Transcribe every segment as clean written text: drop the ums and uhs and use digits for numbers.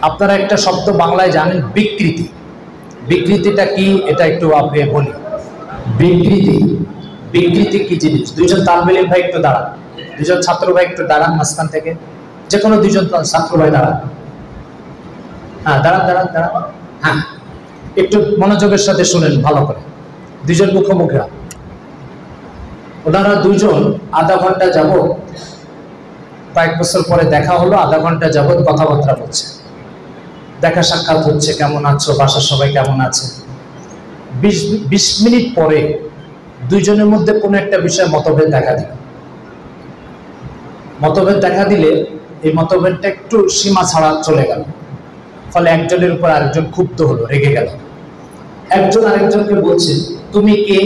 আপনারা একটা শব্দ বাংলায় জানেন, বিকৃতি। বিকৃতিটা কি এটা একটু আপনি বলি। বিকৃতি, বিকৃতি কি জিনিস? দুইজন তালবে ইলম ভাই একটু দাঁড়ান, দুইজন ছাত্র ভাই একটু দাঁড়ান মাঝখান থেকে, যে কোনো দুইজন ছাত্র ভাই দাঁড়ান। হ্যাঁ, দাঁড়ান দাঁড়ান দাঁড়ান। হ্যাঁ, একটু মনোযোগের সাথে শুনেন ভালো করে। দুইজন মুখোমুখি, ওনারা দুইজন আধা ঘন্টা যাবত, কয়েক বছর পরে দেখা হলো, আধা ঘন্টা যাবত কথাবার্তা বলছে, দেখা সাক্ষাৎ হচ্ছে, কেমন আছো, বাসার সবাই কেমন আছে। 20 মিনিট পরে দুইজনের মধ্যে কোনো একটা বিষয়ে মতভেদ দেখা দিল। মতভেদ দেখা দিলে এই মতভেদটা একটু সীমা ছাড়া চলে গেল, ফলে একজনের উপর আরেকজন ক্ষুব্ধ হলো, রেগে গেল। একজন আরেকজনকে বলছে, তুমি কে?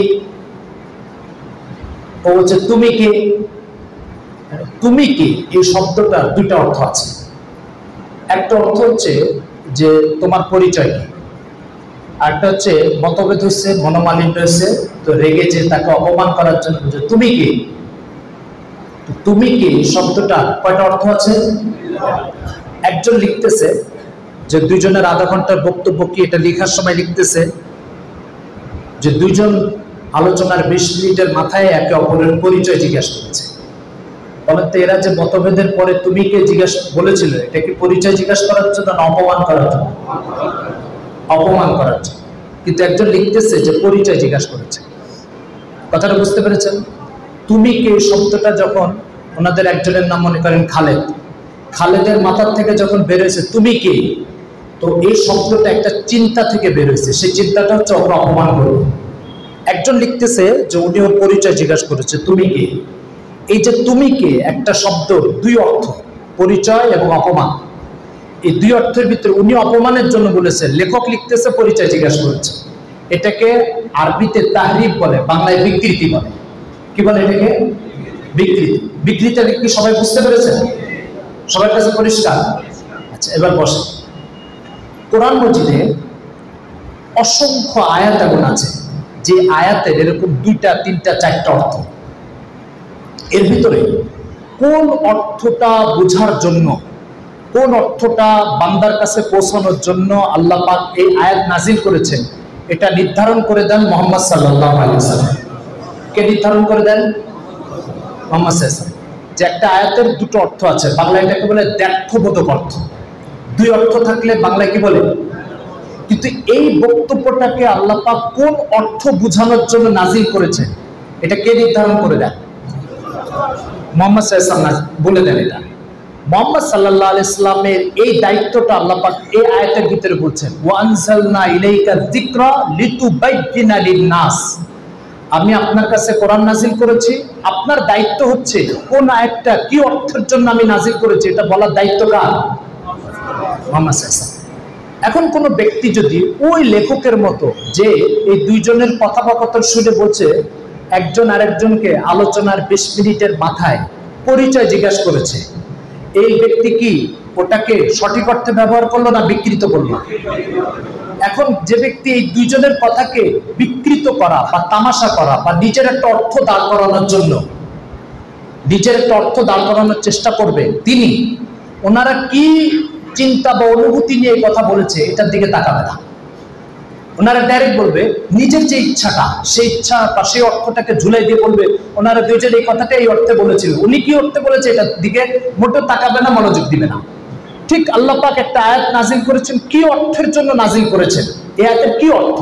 ও বলছে, তুমি কে? তুমি কে এই শব্দটা দুইটা অর্থ আছে। একটা অর্থ হচ্ছে যে তোমার পরিচয় কি, আরেকটা হচ্ছে মতভেদ হচ্ছে, মনোমালিন্য হচ্ছে, তো রেগে যে তাকে অপমান করার জন্য বলছে তুমি কে। তুমি কে শব্দটা কয়টা অর্থ আছে? একজন লিখতেছে যে দুইজনের আধা ঘন্টার বক্তব্য কি, এটা লেখার সময় লিখতেছে যে দুইজন আলোচনার 20 মিনিটের মাথায় একে অপরের পরিচয় জিজ্ঞাসা করেছে। বলেন তো, এরা যে মতভেদের পরে তুমি কে জিজ্ঞাসা বলেছিল, এটা কি পরিচয় জিজ্ঞাসা করার জন্য না অপমান করার জন্য? অপমান করার জন্য। কিন্তু একজন লিখতেছে যে পরিচয় জিজ্ঞাসা করেছে। কথাটা বুঝতে পেরেছেন? তুমি কে শব্দটা যখন ওনাদের একজনের নাম মনে করেন খালেদ, খালেদের মাথার থেকে যখন বের হয়েছে তুমি কে, তো এই শব্দটা একটা চিন্তা থেকে বের হয়েছে, সেই চিন্তাটা হচ্ছে ওকে অপমান করবে। একজন লিখতেছে যে উনি ওর পরিচয় জিজ্ঞাসা করেছে তুমি কে। এই যে তুমি কে একটা শব্দ, দুই অর্থ, পরিচয় এবং অপমান। এই দুই অর্থের ভিতরে উনি অপমানের জন্য বলেছে, লেখক লিখতেছে পরিচয় জিজ্ঞাসা করেছে। এটাকে আরবিতে তাহরিফ বলে, বাংলায় বিকৃতি বলে। কি বলে এটাকে? বিকৃতি। বিকৃতিটা কি সবাই বুঝতে পেরেছেন? সবার কাছে পরিষ্কার? আচ্ছা, এবার বসে। কোরআন মজিদে অসংখ্য আয়াত এমন আছে যে আয়াতের এরকম 2টা 3টা 4টা অর্থ। এর ভিতরে কোন অর্থটা বোঝার জন্য, কোন অর্থটা বান্দার কাছে পৌঁছানোর জন্য আল্লাহ পাক এই আয়াত নাজিল করেছেন, এটা নির্ধারণ করে দেন মুহাম্মদ সাল্লাল্লাহু আলাইহি ওয়াসাল্লাম। কে নির্ধারণ করে দেন? মুহাম্মদ সাল্লাল্লাহু আলাইহি ওয়াসাল্লাম। যে একটা আয়াতের 2টো অর্থ আছে, বাংলায় এটাকে বলে দ্ব্যর্থবোধক অর্থ। 2 অর্থ থাকলে বাংলায় কি বলে? কিন্তু এই বক্তব্যটাকে আল্লাহ পাক কোন অর্থ বোঝানোর জন্য নাজিল করেছেন, এটা কে নির্ধারণ করে দেন? মুহাম্মদ সাল্লাল্লাহু আলাইহি ওয়াসাল্লাম বলে দেন। এটা মুহাম্মদ সাল্লাল্লাহু আলাইহি ওয়াসাল্লামের এই দায়িত্বটা আল্লাহ পাক এই আয়াতের ভিতরে বলছেন, ওয়া আনজালনা ইলাইকা যিকরা লিতুবাইয়িনা লিন-নাস। আমি আপনার কাছে কোরআন নাজিল করেছি, আপনার দায়িত্ব হচ্ছে কোন আয়াতটা কি অর্থের জন্য আমি নাজিল করেছি এটা বলার দায়িত্ব কার? মুহাম্মদ সাল্লাল্লাহু আলাইহি ওয়াসাল্লাম। এখন কোন ব্যক্তি যদি ওই লেখকের মতো যে এই দুইজনের কথোপকথন শুনে বলছে, একজন আরেকজনকে আলোচনার 20 মিনিটের মাথায় পরিচয় জিজ্ঞাসা করেছে, এই ব্যক্তি কি ওটাকে সঠিক অর্থে ব্যবহার করলো না বিকৃত করলো? এখন যে ব্যক্তি এই দুইজনের কথাকে বিকৃত করা বা তামাশা করা বা নিজের একটা অর্থ দাঁড় করানোর জন্য, নিজের একটা অর্থ দাঁড় করানোর চেষ্টা করবে, তিনি ওনারা কি চিন্তা বা অনুভূতি নিয়ে কথা বলেছে এটার দিকে তাকাবে না। ওনারা ডাইরেক্ট বলবে নিজের যে ইচ্ছাটা, সেই ইচ্ছা বা সেই অর্থটাকে ঝুলাই দিয়ে বলবে ওনারা দুইজন এই কথাটা এই অর্থে বলেছিল, উনি কি অর্থে বলেছে এটার দিকে মোটেও তাকাবে না, মনোযোগ দিবে না। ঠিক আল্লাহ পাক একটা আয়াত নাজিল করেছেন, কি অর্থের জন্য নাজিল করেছেন, এই আয়াতের কি অর্থ,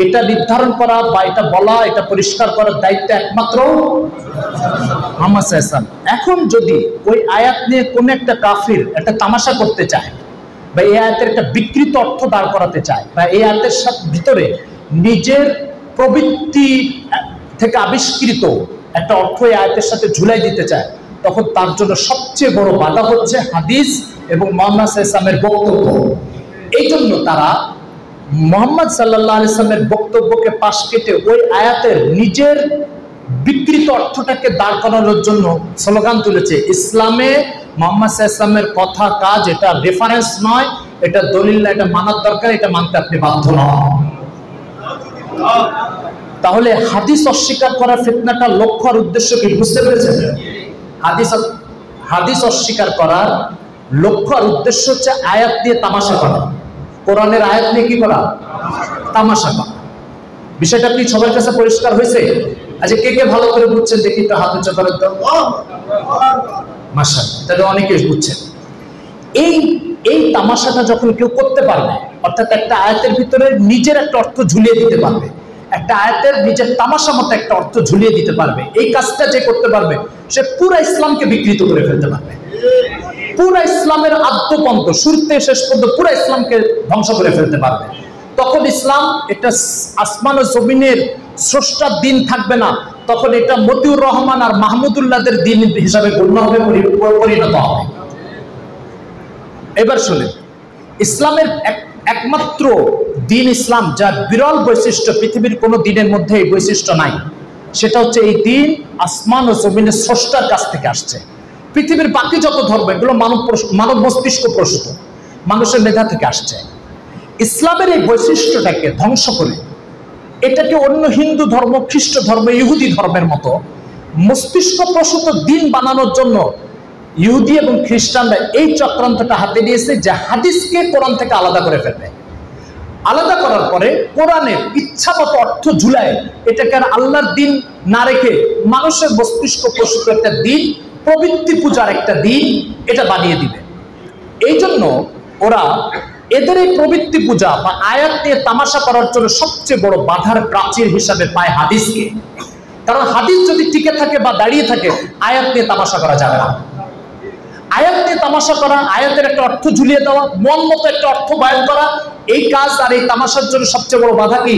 এটা নির্ধারণ করা বা এটা বলা, এটা পরিষ্কার করার দায়িত্ব একমাত্র মুহাম্মদ সাল্লাল্লাহু আলাইহি ওয়াসাল্লাম। এখন যদি ওই আয়াত নিয়ে কোন একটা কাফির একটা তামাশা করতে চায় বা এই আয়াতের একটা বিকৃত অর্থ দাঁড় করাতে চায় বা এই আয়াতের ভিতরে নিজের প্রবৃত্তি থেকে আবিষ্কৃত একটা অর্থ এই আয়াতের সাথে ঝুলাই দিতে চায়, তখন তার জন্য সবচেয়ে বড় বাধা হচ্ছে হাদিস এবং মুহাম্মদ সাল্লাল্লাহু আলাইহি ওয়াসাল্লামের বক্তব্য। এই জন্য তারা মুহাম্মদ সাল্লাল্লাহু আলাইহি ওয়াসাল্লামের বক্তব্যকে পাশ কেটে ওই আয়াতের নিজের বিকৃত অর্থটাকে দাঁড় করানোর জন্য স্লোগান তুলেছে, ইসলামে মুহাম্মদ সাল্লাল্লাহু আলাইহি ওয়াসাল্লামের কথা কাজ এটা রেফারেন্স নয়, এটা দলিল না, এটা মানার দরকার, এটা মানতে আপনি বাধ্য নন। তাহলে হাদিস অস্বীকার করার ফিতনাটা লক্ষ্য আর উদ্দেশ্য কি বুঝতে পেরেছেন? হাদিস অস্বীকার করার লক্ষ্য আর উদ্দেশ্য হচ্ছে আয়াত দিয়ে তামাশা করা, কোরআনের আয়াত নিয়ে কি করা, তামাশা করা। বিষয়টা কি সবার কাছে পরিষ্কার হয়েছে? আচ্ছা, কে কে ভালো করে বুঝছেন দেখি একটু হাত উঁচু করেন তো। মাশাআল্লাহ, তাহলে অনেকে বুঝছেন। এই তামাশাটা যখন কেউ করতে পারবে, অর্থাৎ একটা আয়াতের ভিতরে নিজের একটা অর্থ ঝুলিয়ে দিতে পারবে, একটা আয়াতের নিজের তামাশা মতো একটা অর্থ ঝুলিয়ে দিতে পারবে, এই কাজটা যে করতে পারবে সে পুরো ইসলামকে বিকৃত করে ফেলতে পারবে। পুরো ইসলামের আদ্যপন্ত শুরুতে শেষ পর্যন্ত পুরো ইসলামকে ধ্বংস করে ফেলতে পারবে। তখন ইসলাম এটা আসমান ও জমিনের স্রষ্টার দিন থাকবে না, তখন এটা মতিউর রহমান আর মাহমুদুল্লাহদের দিন হিসাবে গণ্য হবে, পরিণত হবে। এবার শুনেন, ইসলামের একমাত্র দিন ইসলাম, যার বিরল বৈশিষ্ট্য, পৃথিবীর কোন দিনের মধ্যে এই বৈশিষ্ট্য নাই, সেটা হচ্ছে এই দিন আসমান ও জমিনের স্রষ্টার কাছ থেকে আসছে। পৃথিবীর বাকি যত ধর্ম এগুলো মানব মস্তিষ্ক প্রসূত, মানুষের মেধা থেকে আসছে। ইসলামের এই বৈশিষ্ট্যটাকে ধ্বংস করে এটাকে অন্য হিন্দু ধর্ম, খ্রিস্ট ধর্ম, ইহুদি ধর্মের মতো মস্তিষ্ক প্রসূত দিন বানানোর জন্য ইহুদি এবং খ্রিস্টানরা এই চক্রান্তটা হাতে নিয়েছে যে হাদিসকে কোরআন থেকে আলাদা করে ফেলবে। আলাদা করার পরে কোরআনের ইচ্ছা মতো অর্থ ঝুলায় এটাকে আর আল্লাহর দিন না রেখে মানুষের মস্তিষ্ক প্রসূত একটা দিন, প্রবৃত্তি পূজার একটা দিন এটা বানিয়ে দিবে। এই জন্য ওরা এদের এই প্রবৃত্তি পূজা বা আয়াত নিয়ে তামাশা করার জন্য সবচেয়ে বড় বাধার প্রাচীর হিসাবে পায় হাদিসকে। কারণ হাদিস যদি টিকে থাকে বা দাঁড়িয়ে থাকে, আয়াত নিয়ে তামাশা করা যাবে না। আয়াত নিয়ে তামাশা করা, আয়াতের একটা অর্থ ঝুলিয়ে দেওয়া, মন মতো একটা অর্থ বয়ান করা, এই কাজ আর এই তামাশার জন্য সবচেয়ে বড় বাধা কি?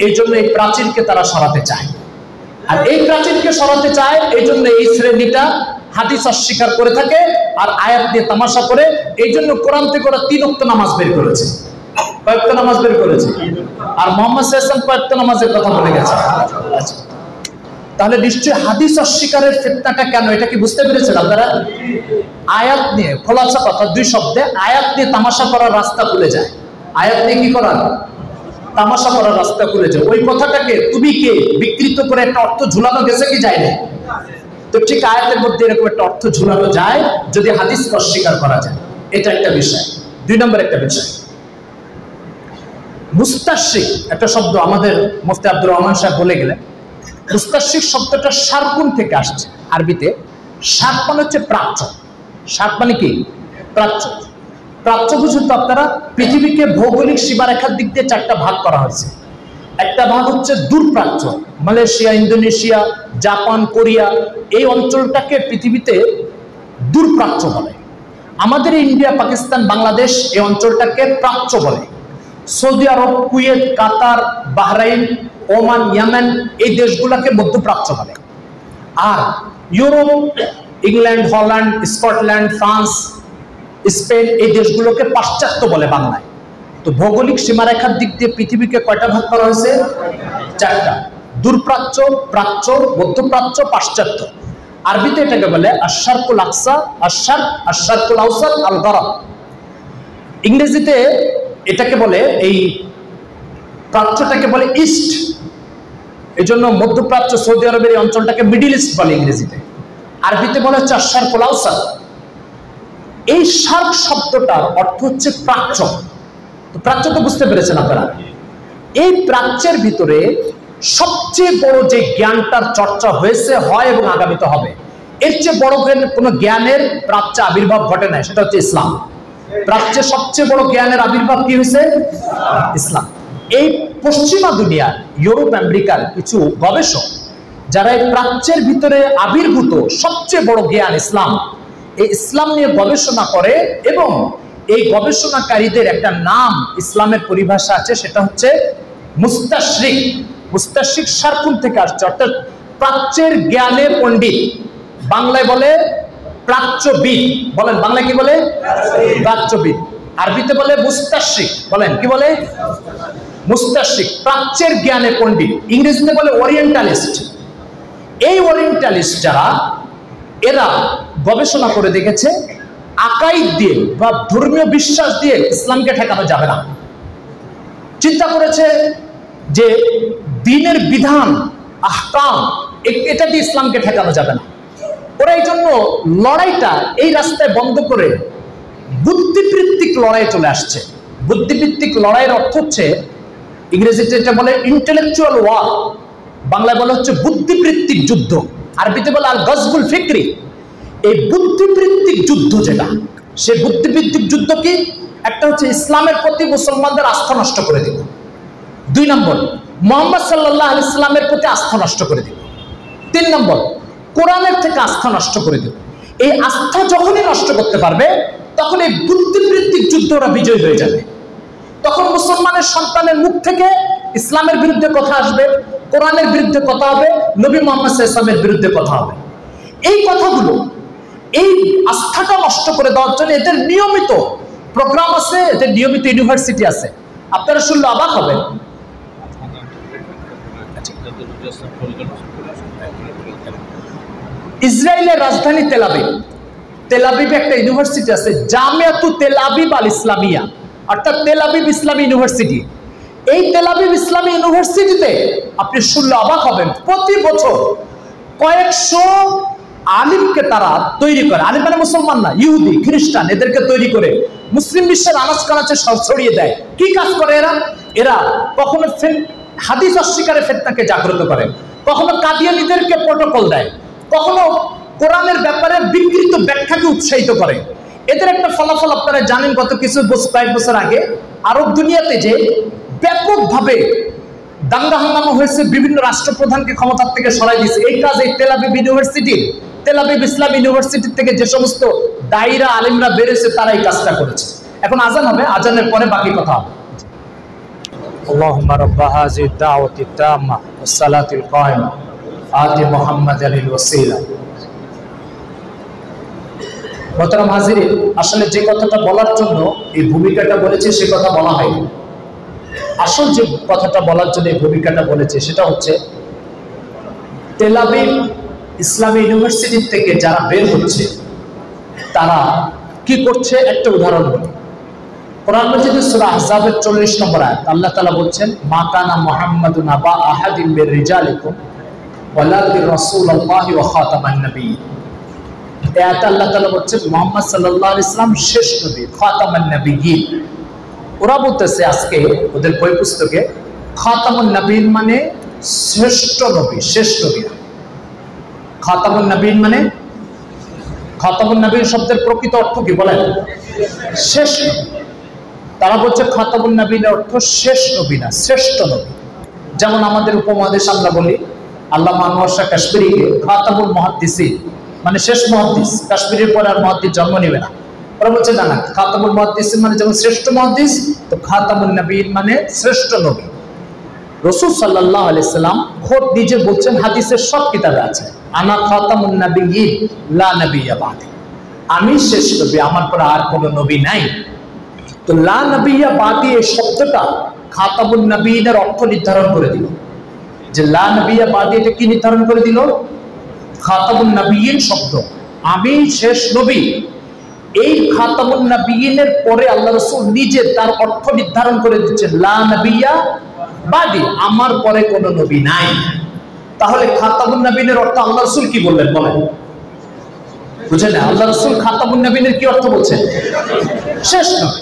এই জন্য এই প্রাচীরকে তারা সরাতে চায়। আর এই প্রাচীরকে সরাতে চায়, এই জন্য এই শ্রেণীটা হাদিস অস্বীকার করে থাকে আর আয়াত দিয়ে তামাশা করে। এই জন্য কোরআন থেকে ওরা 3 ওয়াক্ত নামাজ বের করেছে। কয়েকটা নামাজ বের করেছে, আর মুহাম্মদ সাল্লাল্লাহু আলাইহি ওয়াসাল্লাম কয়েকটা নামাজের কথা বলে গেছে। আচ্ছা, তাহলে নিশ্চয়ই হাদিস অস্বীকারের ফিতনাটা কেন, এটা কি বুঝতে পেরেছেন আপনারা? আয়াত নিয়ে, খোলাসা কথা 2 শব্দে, আয়াত নিয়ে তামাশা করার রাস্তা খুলে যায়। আয়াত নিয়ে কি করার? তামাশা করার রাস্তা খুলে যায়। ওই কথাটাকে তুমি কে বিকৃত করে একটা অর্থ ঝুলানো গেছে কি যায় না? তো ঠিক আয়াতের মধ্যে এরকম একটা অর্থ ঝুলানো যায় যদি হাদিসকে অস্বীকার করা যায়। এটা একটা বিষয়। 2 নম্বর একটা বিষয়, মুস্তাশরিক একটা শব্দ আমাদের মুফতি আব্দুর রহমান সাহেব বলে গেলেন। মুস্তাশরিক শব্দটা শারকুন থেকে আসছে। আরবিতে শারক মানে হচ্ছে প্রাচ্য। শারক মানে কি? প্রাচ্য। প্রাচ্য বুঝুন তো আপনারা, পৃথিবীকে ভৌগোলিক সীমারেখার দিক দিয়ে 4টা ভাগ করা হয়েছে। একটা ভাগ হচ্ছে দূরপ্রাচ্য, মালয়েশিয়া, ইন্দোনেশিয়া, জাপান, কোরিয়া, এই অঞ্চলটাকে পৃথিবীতে দূরপ্রাচ্য বলে। আমাদের ইন্ডিয়া, পাকিস্তান, বাংলাদেশ এই অঞ্চলটাকে প্রাচ্য বলে। Saudi Arab, Kuwait, Qatar, Bahrain, Oman, Yemen এই দেশগুলোকে মধ্যপ্রাচ্য বলে। আর Europe, England, Holland, Scotland, France, Spain এই দেশগুলোকে পাশ্চাত্য বলে বাংলায়। তো ভৌগোলিক সীমারেখার দিক দিয়ে পৃথিবীকে কয়টা ভাগ করা হয়েছে? 4টা। দূরপ্রাচ্য, প্রাচ্য, মধ্যপ্রাচ্য, পাশ্চাত্য। আরবিতে এটাকে বলে আশ-শারকুল আকসা, আশ-শারকুল আওসাত, আল-গারব। ইংরেজিতে এটাকে বলে, এই প্রাচ্যটাকে বলে ইস্ট। এই জন্য মধ্যপ্রাচ্য, সৌদি আরবের এই অঞ্চলটাকে মিডল ইস্ট বলে ইংরেজিতে। আরবিতে বলে হচ্ছে আশ-শারকুল আওসাত। এই শারক শব্দটার অর্থ হচ্ছে প্রাচ্য। তো প্রাচ্য তো বুঝতে পেরেছেন আপনারা। এই প্রাচ্যের ভিতরে সবচেয়ে বড় যে জ্ঞানটার চর্চা হয়েছে, হয় এবং আগামীতে হবে, এর চেয়ে বড় কোনো জ্ঞানের প্রাচ্যে আবির্ভাব ঘটে নাই, সেটা হচ্ছে ইসলাম। প্রাচ্যে সবচেয়ে বড় জ্ঞানের আবির্ভাব কি হয়েছে? ইসলাম। এই পশ্চিমা দুনিয়ার, ইউরোপ, আমেরিকার কিছু গবেষক যারা এই প্রাচ্যের ভিতরে আবির্ভূত সবচেয়ে বড় জ্ঞান ইসলাম, এই ইসলাম নিয়ে গবেষণা করে, এবং এই গবেষণাকারীদের একটা নাম ইসলামের পরিভাষা আছে, সেটা হচ্ছে মুস্তাশরিক। মুস্তাশরিক শারকুন থেকে আসছে, অর্থাৎ প্রাচ্যের জ্ঞানে পণ্ডিত। বাংলায় বলে প্রাচ্যবিদ। বলেন বাংলায় কি বলে? প্রাচ্যবিদ। আরবিতে বলে মুস্তাশরিক। বলেন কি বলে? মুস্তাশরিক, প্রাচ্যের জ্ঞানে পণ্ডিত। ইংরেজিতে বলে ওরিয়েন্টালিস্ট। এই ওরিয়েন্টালিস্ট যারা, এরা গবেষণা করে দেখেছে আকাইদ দিয়ে বা ধর্মীয় বিশ্বাস দিয়ে ইসলামকে ঠেকানো যাবে না। চিন্তা করেছে যে দিনের বিধান, আহকাম, এটা দিয়ে ইসলামকে ঠেকানো যাবে না। ওরা এই জন্য লড়াইটা এই রাস্তায় বন্ধ করে বুদ্ধিবৃত্তিক লড়াই চলে আসছে। বুদ্ধিবৃত্তিক লড়াইয়ের অর্থ হচ্ছে, ইংরেজিতে এটা বলে ইন্টেলেকচুয়াল ওয়ার, বাংলায় বলা হচ্ছে বুদ্ধিবৃত্তিক যুদ্ধ, আরবিতে বলে আল গজবুল ফিকরি। এই বুদ্ধিবৃত্তিক যুদ্ধ যেটা, সে বুদ্ধিবৃত্তিক যুদ্ধ কি? একটা হচ্ছে ইসলামের প্রতি মুসলমানদের আস্থা নষ্ট করে দিব। 2 নম্বর, মুহাম্মদ সাল্লাল্লাহু আলাইহি সাল্লামের প্রতি আস্থা নষ্ট করে দিব। 3 নম্বর, কোরআনের থেকে আস্থা নষ্ট করে দিব। এই আস্থা যখনই নষ্ট করতে পারবে, তখন এই বুদ্ধিবৃত্তিক যুদ্ধ ওরা বিজয় হয়ে যাবে। তখন মুসলমানের সন্তানের মুখ থেকে ইসলামের বিরুদ্ধে কথা আসবে, কোরআনের বিরুদ্ধে কথা হবে, নবী মুহাম্মদ সাল্লাল্লাহু আলাইহি ওয়াসাল্লামের বিরুদ্ধে কথা হবে। এই কথাগুলো, এই আস্থাটা নষ্ট করে দেওয়ার জন্য এদের নিয়মিত প্রোগ্রাম আছে, এদের নিয়মিত ইউনিভার্সিটি আছে। আপনারা শুনলে অবাক হবেন। ইসরায়েলের রাজধানী তেল আবিব, তেল আবিবে একটা ইউনিভার্সিটি আছে, জামিয়াতু তেল আবিব আল ইসলামিয়া, অর্থাৎ তেল আবিব ইসলামী ইউনিভার্সিটি। এই তেল আবিব ইসলামী ইউনিভার্সিটিতে আপনি শুনলে অবাক হবেন, প্রতি বছর কয়েকশো আলিমকে তারা তৈরি করে। আলিম মানে মুসলমান না, ইহুদি খ্রিস্টান, এদেরকে তৈরি করে মুসলিম বিশ্বের আনাচ কানাচে ছড়িয়ে দেয়। কি কাজ করে এরা? এরা কখনো হাদিস অস্বীকারে ফিতনাকে জাগ্রত করে, কখনো কাদিয়ানীদেরকে প্রটোকল দেয়, কখনো কোরআনের ব্যাপারে বিকৃত ব্যাখ্যাকে উৎসাহিত করে। এদের একটা ফলাফল আপনারা জানেন, গত কয়েক বছর আগে আরব দুনিয়াতে যে ব্যাপকভাবে দাঙ্গা হাঙ্গামা হয়েছে, বিভিন্ন রাষ্ট্রপ্রধানকে ক্ষমতার থেকে সরাই দিয়েছে। এই কাজ এই তেল আবিব ইউনিভার্সিটির, তেল আবিব ইসলাম ইউনিভার্সিটি থেকে যে সমস্ত দায়রা আলেমরা বেরোছে, তারা এই কাজটা করেছে। এখন আজান হবে, আজানের পরে বাকি কথা হবে। আল্লাহুম্মা রাব্বা হাযিহি দাওয়াতি তাম্মা ওয়াস সালাতিল কায়িমা আতি মুহাম্মাদানিল ওয়াসিলা। মোহতারাম হাজিরিন, আসলে যে কথাটা বলার জন্য এই ভূমিকাটা বলেছে, সে কথা বলা হয়নি। আসল যে কথাটা বলার জন্য এই ভূমিকাটা বলেছে, সেটা হচ্ছে তেল আবিব ইসলামী ইউনিভার্সিটি থেকে যারা বের হচ্ছে, তারা কি করছে একটা উদাহরণ বলি। কোরআন মাজিদের সূরা আহজাবের 40 নম্বর আয়াত, আল্লাহ তাআলা বলছেন, মা কানা মুহাম্মাদুন আবা আহাদিন মির রিজালিকুম ওয়ালাকিন রাসূলুল্লাহি ওয়া খাতামান নাবিয়্যিন। এই আয়াতে আল্লাহ তাআলা বলছেন মুহাম্মদ সাল্লাল্লাহু আলাইহি সাল্লাম শেষ নবী, খাতামান নাবিয়্যিন। ওরা বলতেছে আজকে ওদের বই পুস্তকে খাতামুন নবীন মানে শ্রেষ্ঠ নবী, শেষ নবী। খাতামুন নবীন মানে, খাতামুন নবীন শব্দের প্রকৃত অর্থ কি বলেন? শেষ নবী। তারা বলছে খাতামুন নবীনের অর্থ শেষ নবী না, শ্রেষ্ঠ নবী। যেমন আমাদের উপমহাদেশ আমরা বলি আল্লামা আনোয়ার শাহ কাশ্মীরিকে খাতামুল মুহাদ্দিসিন মানে শেষ মুহাদ্দিস, কাশ্মীরের পরে আর মুহাদ্দিস জন্ম নেবে না। ওরা বলছে না, খাতামুল মুহাদ্দিসিন মানে যেমন শ্রেষ্ঠ মুহাদ্দিস, তো খাতামুন নবীন মানে শ্রেষ্ঠ নবী। রাসূল সাল্লাল্লাহু আলাইহি সাল্লাম খোদ নিজে বলছেন, হাদিসের সব কিতাবে আছে, আনা খাতামুন নবিয়্যিন লা নবিয়্যা বাদি, আমি শেষ নবী, আমার পরে আর কোনো নবী নাই। তো লা নবিয়্যা বাদি এই শব্দটা খাতামুন নবিয়্যিনের অর্থ নির্ধারণ করে দিল। যে লা নবিয়্যা বাদি, এটা কি নির্ধারণ করে দিল? খাতামুন নবিয়্যিন শব্দ, আমি শেষ নবী। এই খাতামুন নবিয়্যিনের পরে আল্লাহ রাসূল নিজে তার অর্থ নির্ধারণ করে দিচ্ছেন, লা নবিয়্যা বাদি, আমার পরে কোনো নবী নাই। তাহলে খাতামুন নবিয়্যিনের অর্থ আল্লাহ রাসূল কি বললেন বলেন? বুঝেন না? আল্লাহ রাসূল খাতামুন নবিয়্যিনের কি অর্থ বলছেন? শেষ নবী।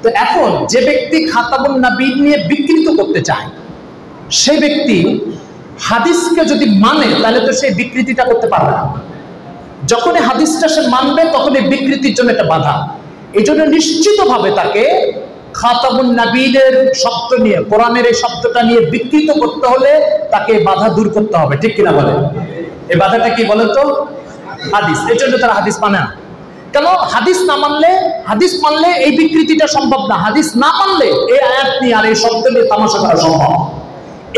তো এখন যে ব্যক্তি খাতামুন নবিয়্যিন নিয়ে বিকৃত করতে চায়, সেই ব্যক্তি হাদিসকে যদি মানে, তাহলে তো সেই বিকৃতিটা করতে পারবে না। যখনই হাদিসটা সে মানবে, তখন এই বিকৃতির জন্য একটা বাধা। এই জন্য নিশ্চিতভাবে তাকে খাতামুন নবিয়্যিনের শব্দ নিয়ে, কোরআনের এই শব্দটা নিয়ে বিকৃত করতে হলে তাকে বাধা দূর করতে হবে, ঠিক কিনা বলেন? এই বাধাটা কি বলেন তো? হাদিস। এই জন্য তারা হাদিস মানে না। কেন? হাদিস না মানলে, হাদিস মানলে এই বিকৃতিটা সম্ভব না, হাদিস না মানলে এই আয়াত নিয়ে আর এই শব্দ নিয়ে তামাশা করা সম্ভব।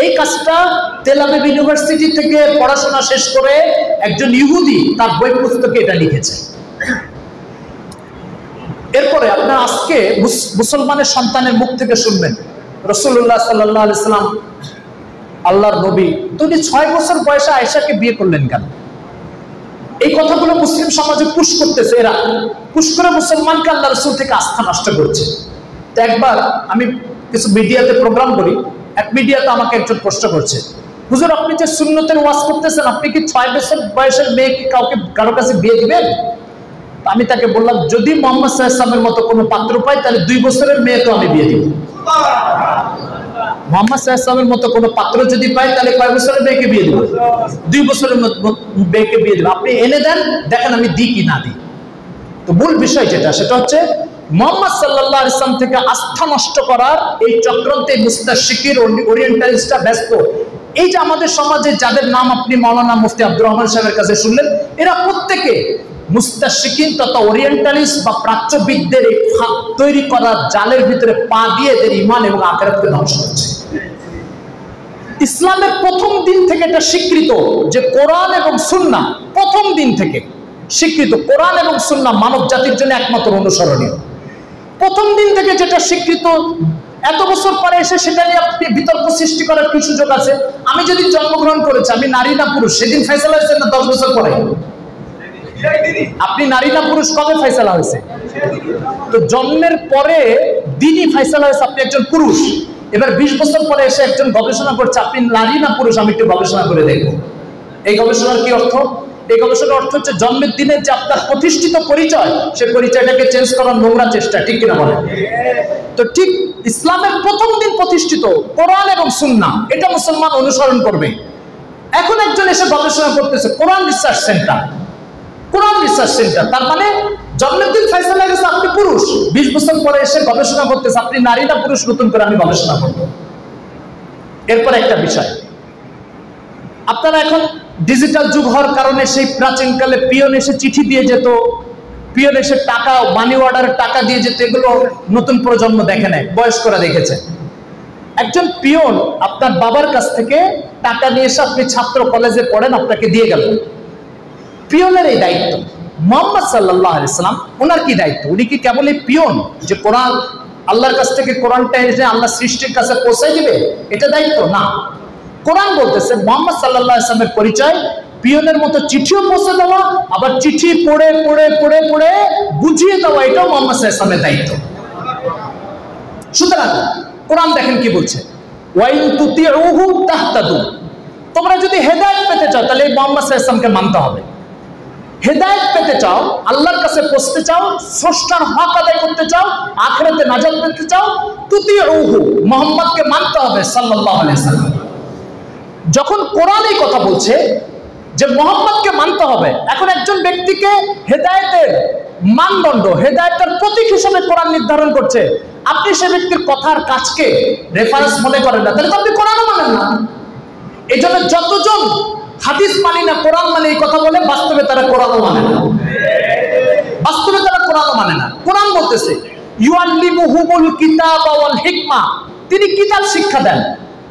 এই কাজটা তেল আবিব ইউনিভার্সিটি থেকে পড়াশোনা শেষ করে একজন ইহুদি তার বই পুস্তকে এটা লিখেছে। এরপরে আপনার আজকে মুসলমানের সন্তানের মুখ থেকে শুনবেন, রাসূলুল্লাহ সাল্লাল্লাহু আলাইহি সাল্লাম আল্লাহর নবী, তিনি 6 বছর বয়সে আয়েশাকে বিয়ে করলেন কেন? এই কথাগুলো মুসলিম সমাজে পুশ করতেছে, এরা পুশ করে মুসলমানকে আল্লাহ রাসূল থেকে আস্থা নষ্ট করছে। তো একবার আমি কিছু মিডিয়াতে প্রোগ্রাম করি, এক মিডিয়াতে আমাকে একজন প্রশ্ন করছে হুজুর আপনি যে সুন্নতের ওয়াজ করতেছেন, আপনি কি 6 বছর বয়সের মেয়েকে কারো কাছে বিয়ে দিবেন? আমি তাকে বললাম, যদি মোহাম্মদ সাল্লাল্লাহু আলাইহি ওয়াসাল্লামের মতো কোনো পাত্র পাই তাহলে 2 বছরের মেয়েকে আমি বিয়ে দিব। মোহাম্মদ সাল্লাল্লাহু আলাইহি ওয়াসাল্লামের মতো কোনো পাত্র যদি পাই তাহলে কয় বছরের মেয়েকে বিয়ে দিব? 2 বছরের মেয়েকে বিয়ে দিব। আপনি এনে দেন, দেখেন আমি দিই কি না দিই। তো মূল বিষয় যেটা, সেটা হচ্ছে মুহাম্মদ সাল্লাল্লাহু আলাইহি ওয়াসাল্লাম থেকে আস্থা নষ্ট করার এই চক্রান্তে মুস্তাশরিকির ওরিয়েন্টালিস্টরা ব্যস্ত। এই যে আমাদের সমাজে যাদের নাম আপনি মাওলানা মুফতি আব্দুর রহমান সাহেবের কাছে শুনলেন, এরা প্রত্যেকে মুস্তাশরিকিন তথা ওরিয়েন্টালিস্ট বা প্রাচ্যবিদদের এই ফাঁদ তৈরি করা জালের ভিতরে পা দিয়ে এদের ঈমান এবং আখিরাতকে ধ্বংস করছে। ইসলামের প্রথম দিন থেকে এটা স্বীকৃত যে কোরআন এবং সুন্নাহ, প্রথম দিন থেকে স্বীকৃত কোরআন এবং সুন্নাহ মানব জাতির জন্য একমাত্র অনুসরণীয়। প্রথম দিন থেকে যেটা স্বীকৃত, এত বছর পরে এসে সেটা নিয়ে আপনি বিতর্ক সৃষ্টি করার কি সুযোগ আছে? আমি যদি জন্মগ্রহণ করেছি, আমি নারী না পুরুষ, সেদিন ফয়সালা হয়েছে না 10 বছর পরে? আপনি নারী না পুরুষ কবে ফয়সালা হয়েছে? তো জন্মের পরে দিনই ফয়সালা হয়েছে আপনি একজন পুরুষ। এবার 20 বছর পরে এসে একজন গবেষণা করছে আপনি নারী না পুরুষ, আমি একটু গবেষণা করে দেখবো। এই গবেষণার কি অর্থ? এই গবেষণার অর্থ হচ্ছে জন্মের দিনের যে আপনার প্রতিষ্ঠিত পরিচয়, সে পরিচয়টাকে চেঞ্জ করার নোংরা চেষ্টা, ঠিক কিনা বলেন? তো ঠিক ইসলামের প্রথম দিন প্রতিষ্ঠিত কোরআন এবং সুন্নাহ, এটা মুসলমান অনুসরণ করবে। এখন একজন এসে গবেষণা করতেছে কোরআন রিসার্চ সেন্টার, কোরআন রিসার্চ সেন্টার, তার মানে জন্মের দিন ফয়সালা গেছে আপনি পুরুষ, 20 বছর পরে এসে গবেষণা করতেছে আপনি নারী না পুরুষ, নতুন করে আমি গবেষণা করবো। এরপর একটা বিষয়, আপনারা এখন ডিজিটাল যুগ হওয়ার কারণে সেই প্রাচীনকালে পিয়ন এসে চিঠি দিয়ে যেত, পিয়ন এসে টাকা, মানি অর্ডারের টাকা দিয়ে যেত, এগুলো নতুন প্রজন্ম দেখে নেয়, বয়স্করা দেখেছে। একজন পিয়ন আপনার বাবার কাছ থেকে টাকা নিয়ে এসে আপনি ছাত্র কলেজে পড়েন, আপনাকে দিয়ে গেল। পিয়নের এই দায়িত্ব। মুহাম্মদ সাল্লাল্লাহু আলাইহি ওয়াসাল্লাম, ওনার কি দায়িত্ব? উনি কি কেবল এই পিয়ন যে কোরআন আল্লাহর কাছ থেকে কোরআনটা এসে আল্লাহ সৃষ্টির কাছে পৌঁছে দিবে, এটা দায়িত্ব না। কোরআন বলতেছে মুহাম্মদ সাল্লাল্লাহু আলাইহি ওয়াসাল্লামের পরিচয় পিয়নের মতো চিঠিও পৌঁছে দেওয়া, আবার চিঠি পড়ে পড়ে পড়ে পড়ে বুঝিয়ে দেওয়া, এটাও মুহাম্মদ সাল্লাল্লাহু আলাইহি ওয়াসাল্লামের দায়িত্ব। সুতরাং কোরআন দেখেন কি বলছে, ওয়াইন তুতিউহু তাহতাদু, তোমরা যদি হেদায়েত পেতে চাও তাহলে মুহাম্মদ সাল্লাল্লাহু আলাইহি ওয়াসাল্লামকে মানতে হবে। হেদায়েত পেতে চাও, আল্লাহর কাছে পৌঁছতে চাও, স্রষ্টার হক আদায় করতে চাও, আখিরাতে নাজাত পেতে চাও, তুতিউহু, মুহাম্মদকে মানতে হবে সাল্লাল্লাহু আলাইহি ওয়াসাল্লাম। যখন কোরআন এই কথা বলছে যে মুহাম্মদকে মানতে হবে, এখন একজন ব্যক্তিকে হেদায়েতের মানদণ্ড, হেদায়েতের প্রতীক হিসেবে কোরআন নির্ধারণ করছে, আপনি সে ব্যক্তির কথার কাজকে রেফারেন্স মনে করেন না, তাহলে তো আপনি কোরআনও মানেন না। এই জন্য যতজন হাদিস মানি না কোরআন মানে এই কথা বলে, বাস্তবে তারা কোরআনও মানে না, বাস্তবে তারা কোরআনও মানে না। কোরআন বলতেছে ইউআল্লিমুহুমুল কিতাবা ওয়াল হিকমা, তিনি কিতাব শিক্ষা দেন,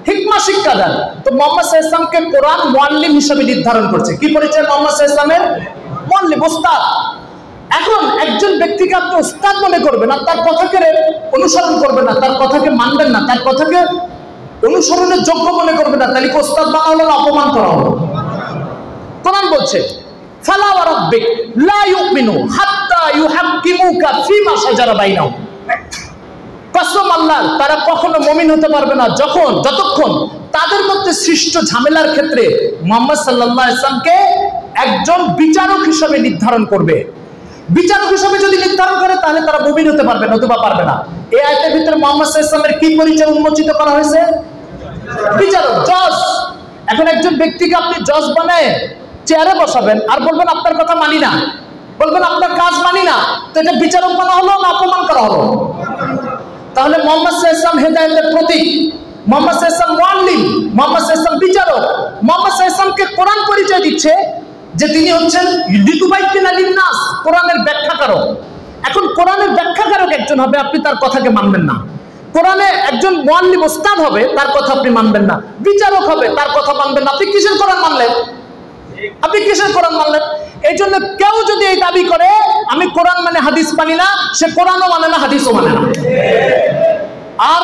হিকমা শিক্ষা দেন। তো মুহাম্মদ সাল্লাল্লাহু আলাইহি ওয়াসাল্লামকে কোরআন মুআল্লিম হিসেবে নির্ধারণ করছে। কি পরিচয় মুহাম্মদ সাল্লাল্লাহু আলাইহি ওয়াসাল্লামের? মুআল্লিম, ওস্তাদ। এখন একজন ব্যক্তিকে আপনি ওস্তাদ মনে করবেন না, তার কথাকে অনুসরণ করবেন না, তার কথাকে মানবেন না, তার কথাকে অনুসরণের যোগ্য মনে করবেন না, তাহলে কি ওস্তাদ বানা হলো না অপমান করা হলো? কোরআন বলছে ফালা ওয়া রাব্বিক লা ইউমিনু হাত্তা ইউহাক্কিমুকা ফিমা শাজারা বাইনাহুম, কসম আল্লাহ, তারা কখনো মুমিন হতে পারবে না যতক্ষণ তাদের মধ্যে সৃষ্ট ঝামেলার ক্ষেত্রে মুহাম্মদ সাল্লাল্লাহু আলাইহি ওয়াসাল্লামকে একজন বিচারক হিসেবে নির্ধারণ করবে। বিচারক হিসেবে যদি নির্ধারণ করে তাহলে তারা মুমিন হতে পারবে, নতুবা পারবে না। এই আয়াতের ভিতরে মুহাম্মদ সাল্লাল্লাহু আলাইহি ওয়াসাল্লামের কি পরিচয় উন্মোচিত করা হয়েছে? বিচারক, জজ। এখন একজন ব্যক্তিকে আপনি জজ বানায় চেয়ারে বসাবেন আর বলবেন আপনার কথা মানি না, বলবেন আপনার কাজ মানি না, তো এটা বিচারক বানা হলো না অপমান করা হলো? তাহলে মুহাম্মদ সাল্লাল্লাহু আলাইহি ওয়াসাল্লাম হেদায়েতের প্রতীক, মুহাম্মদ সাল্লাল্লাহু আলাইহি ওয়াসাল্লাম মুআল্লিম, মুহাম্মদ সাল্লাল্লাহু আলাইহি ওয়াসাল্লাম বিচারক। মুহাম্মদ সাল্লাল্লাহু আলাইহি ওয়াসাল্লামকে কোরআন পরিচয় দিচ্ছে যে তিনি হচ্ছেন লিতুবাইয়িনা লিন-নাস, কোরআনের ব্যাখ্যাকারক। এখন কোরআনের ব্যাখ্যাকারক একজন হবে, আপনি তার কথাকে মানবেন না। কোরআনে একজন মুআল্লিম, ওস্তাদ হবে, তার কথা আপনি মানবেন না। বিচারক হবে, তার কথা মানবেন না। আপনি কিসের কোরআন মানলেন? আপনি কিসের কোরআন মানলেন? এই জন্য কেউ যদি এই দাবি করে আমি কোরআন মানে হাদিস মানি না, সে কোরআনও মানে না, হাদিসও মানে না। আর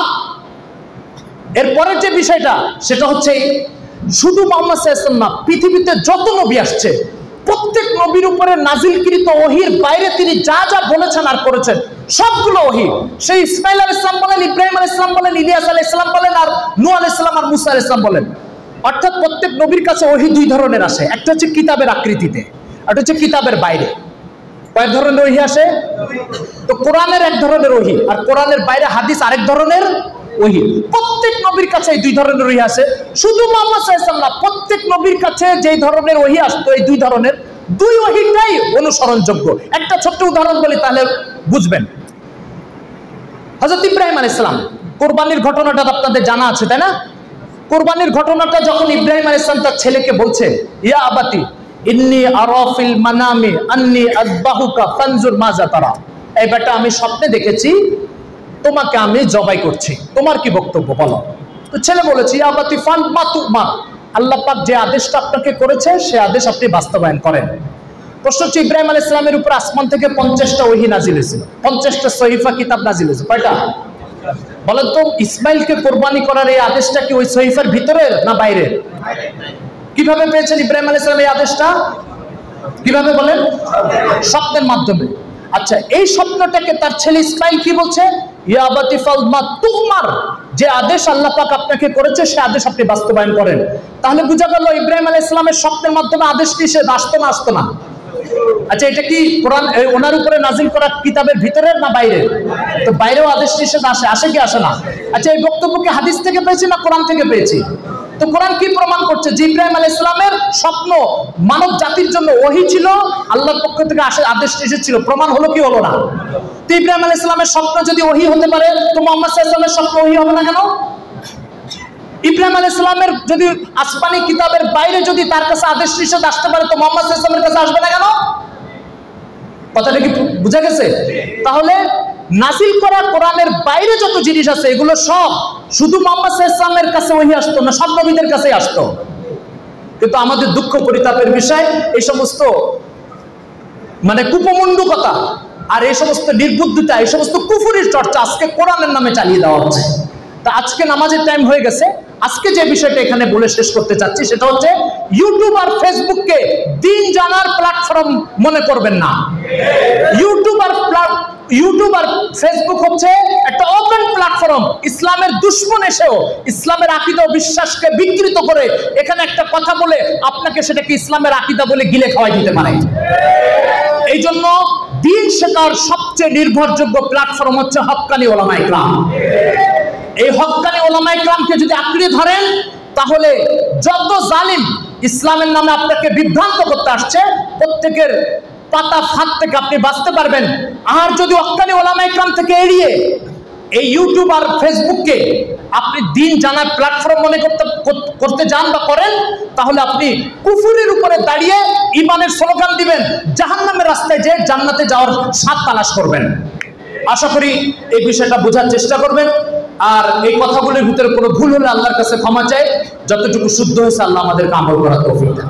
এরপরের যে বিষয়টা, সেটা হচ্ছে শুধু মুহাম্মদ সাল্লাল্লাহু আলাইহি ওয়াসাল্লাম, পৃথিবীতে যত নবী আসছে প্রত্যেক নবীর উপরে নাজিলকৃত ওহীর বাইরে তিনি যা যা বলেছেন আর করেছেন সবগুলো ওহী। সেই ইসমাঈল আলাইহিস সালাম বলেন, ইব্রাহিম আলাইহিস সালাম বলেন, ইলিয়াস আলাইহিস সালাম বলেন, আর নূহ আলাইহিস সালাম আর মুসা আলাইহিস সালাম বলেন, অর্থাৎ প্রত্যেক নবীর কাছে ওহী দুই ধরনের আসে, একটা হচ্ছে কিতাবের আকৃতিতে, একটা হচ্ছে কিতাবের বাইরে। কয় ধরনের ওহী আসে? তো কোরআনের এক ধরনের ওহী, আর কোরআনের বাইরে হাদিস আরেক ধরনের ওহী। প্রত্যেক নবীর কাছে এই দুই ধরনের ওহী আসে। শুধু মুহাম্মদ সাল্লাল্লাহু আলাইহি ওয়াসাল্লাম প্রত্যেক নবীর কাছে যেই ধরনের ওহী আসতো, এই দুই ধরনের, দুই ওহীটাই অনুসরণযোগ্য। একটা ছোট্ট উদাহরণ বলি তাহলে বুঝবেন। হযরত ইব্রাহিম আলাইহিস সালাম, কুরবানির ঘটনাটা আপনাদের জানা আছে তাই না? কুরবানির ঘটনাটা যখন ইব্রাহিম আলাইহিস সালাম তার ছেলেকে বলছে, ইয়া আবাতি ইন্নী আরা ফিল মানামি আন্নী আযবাহুকা ফানজুর মাযা তারা, এই বেটা আমি স্বপ্নে দেখেছি তোমাকে আমি জবাই করছি, তোমার কি বক্তব্য বলো। তো ছেলে বলেছে, ইয়া আবাতি ফাল মা তুমার, আল্লাহ পাক যে আদেশটা আপনাকে করেছে সেই আদেশ আপনি বাস্তবায়ন করেন। প্রশ্ন হচ্ছে, ইব্রাহিম আলাইহিস সালামের উপর আসমান থেকে 50টা ওহী নাজিল হয়েছিল, 50টা সহিফা কিতাব নাজিল হয়েছে। কয়টা বলেন তো? ইসমাইলকে কোরবানি করার এই আদেশটা কি ওই সহিফার ভিতরের না বাইরের? কিভাবে পেয়েছেন ইব্রাহিম আলাইহিস সালাম এই আদেশটা? কিভাবে বলেন? স্বপ্নের মাধ্যমে। আচ্ছা, এই স্বপ্নটাকে তার ছেলে ইসমাইল কি বলছে? ইয়া আবাতি ফাল মা তুমার, যে আদেশ আল্লাহ পাক আপনাকে করেছে সে আদেশ আপনি বাস্তবায়ন করেন। তাহলে বোঝা গেল ইব্রাহিম আলাইহিস সালামের স্বপ্নের মাধ্যমে আদেশ নিষেধ আসতো না আসতো না? আচ্ছা, এটা কি কোরআন ওনার উপরে নাজিল করা কিতাবের ভিতরের না বাইরের? তো বাইরেও আদেশ নিষেধ আসে, আসে কি আসে না? আচ্ছা, এই বক্তব্য কি হাদিস থেকে পেয়েছি না কোরআন থেকে পেয়েছি? তো কোরআন কি প্রমাণ করছে? যে ইব্রাহিম আলাইহিস সালামের স্বপ্ন মানব জাতির জন্য ওহী ছিল, আল্লাহর পক্ষ থেকে আদেশ নিষেধ ছিল। প্রমাণ হলো কি হলো না? তো ইব্রাহিম আলাইহিস সালামের স্বপ্ন যদি ওহী হতে পারে, তো মুহাম্মদ সাল্লাল্লাহু আলাইহি ওয়াসাল্লামের স্বপ্ন ওহী হবে না কেন? ইব্রাহিম আলাইহিস সালামের যদি আসমানি কিতাবের বাইরে যদি তার কাছে আদেশ নিষেধ আসতে পারে, তো মুহাম্মদ সাল্লাল্লাহু আলাইহি ওয়াসাল্লামের কাছে আসবে না কেন? কথাটা কি বুঝা গেছে? তাহলে নাজিল করা কোরআনের বাইরে যত জিনিস আছে এগুলো সব শুধু মুহাম্মদ সাল্লাল্লাহু আলাইহি ওয়াসাল্লামের কাছে ওহী আসতো না, সব নবীদের কাছেই আসতো। কিন্তু আমাদের দুঃখ পরিতাপের বিষয়, এই সমস্ত মানে কুপমণ্ডুকতা আর এই সমস্ত নির্বুদ্ধিতা, এই সমস্ত কুফুরির চর্চা আজকে কোরআনের নামে চালিয়ে দেওয়া হচ্ছে। তা আজকে নামাজের টাইম হয়ে গেছে। আজকে যে বিষয়টা এখানে বলে শেষ করতে চাচ্ছি সেটা হচ্ছে, ইউটিউব আর ফেসবুককে দিন জানার প্ল্যাটফর্ম মনে করবেন না। ইউটিউব আর ফেসবুক হচ্ছে একটা ওপেন প্ল্যাটফর্ম। ইসলামের দুশমন এসেও ইসলামের আকীদা ও বিশ্বাসকে বিকৃত করে এখানে একটা কথা বলে আপনাকে সেটাকে ইসলামের আকীদা বলে গিলে খাওয়াই দিতে পারে। এই জন্য দিন শেখার সবচেয়ে নির্ভরযোগ্য প্ল্যাটফর্ম হচ্ছে হক্কানি উলামায়ে কেরাম। এই হক্কানি উলামায়ে কেরামকে যদি আঁকড়ে ধরেন, তাহলে যত জালিম ইসলামের নামে আপনাকে বিভ্রান্ত করতে আসছে, প্রত্যেকের পাতা ফাঁদ থেকে আপনি বাঁচতে পারবেন। আর যদি হক্কানি উলামায়ে কেরাম থেকে এড়িয়ে এই ইউটিউব আর ফেসবুককে আপনি দিন জানার প্ল্যাটফর্ম মনে করতে যান বা করেন, তাহলে আপনি কুফুরের উপরে দাঁড়িয়ে ঈমানের স্লোগান দিবেন, জাহান্নামের রাস্তায় যে জান্নাতে যাওয়ার স্বাদ তালাশ করবেন। আশা করি এই বিষয়টা বোঝার চেষ্টা করবেন। আর এই কথাগুলোর ভিতরে কোনো ভুল হলে আল্লাহর কাছে ক্ষমা চাই। যতটুকু শুদ্ধ হয়েছে আল্লাহ আমাদেরকে আমল করার তৌফিক দেন।